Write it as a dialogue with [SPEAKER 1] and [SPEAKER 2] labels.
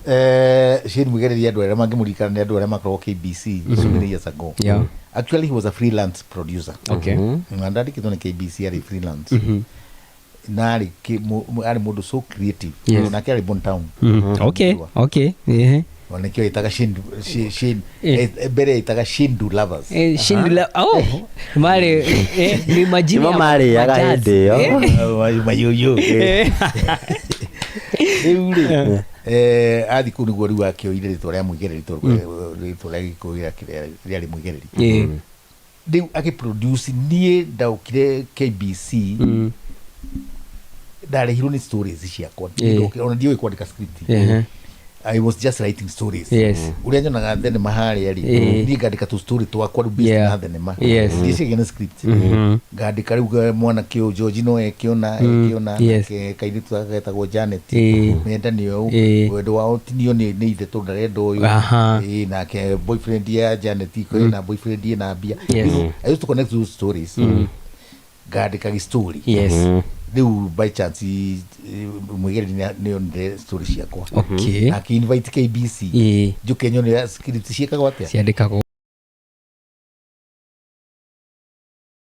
[SPEAKER 1] Shane Mugereri andu aria mangimurikana ni andu aria makoragwo KBC so many years ago.
[SPEAKER 2] Yeah.
[SPEAKER 1] Actually he was a freelance producer.
[SPEAKER 2] Okay.
[SPEAKER 1] And andikitwo ni KBC ari freelance. Na ari mundu so creative.
[SPEAKER 2] Yes.
[SPEAKER 1] Na kari Bon Town.
[SPEAKER 2] Okay. Yeah.
[SPEAKER 1] Wanekio itaga Shindu bere itaga Shindu Lovers.
[SPEAKER 2] Shindu mare ni majini
[SPEAKER 3] ya mare ya gaende yo.
[SPEAKER 1] Mayoyo. Athi kunu gori wakio ire ritwa ria Mugereri ritwa ria gikuira ria Mugereri. Riu agiproduce nie ndaukire KBC ndarehirwo ni stories ciakwa ona ndiwe kwandika script. I was just writing stories.
[SPEAKER 2] Yes.
[SPEAKER 1] Uria nyonaga thenema haria ri ni ngandika tu story twakwa ru based na thenema. Ndice gena script. Ngandika ru mwana kio George no ekiona ke kairi tu agetagwo Janet. Menda niyo wendo wao tinio ni ithe tu ndarendo uyu. Na ke boyfriend ya Janet ko na boyfriend ye na Bia. I used to connect those stories. Ngandika story.
[SPEAKER 2] Yes.
[SPEAKER 1] Riu by chance Mugereri ni onde story ciakwa.
[SPEAKER 2] Okay.
[SPEAKER 1] Aki invite KBC. Juke nyone script ciakagwo atia.
[SPEAKER 2] Ciandikagwo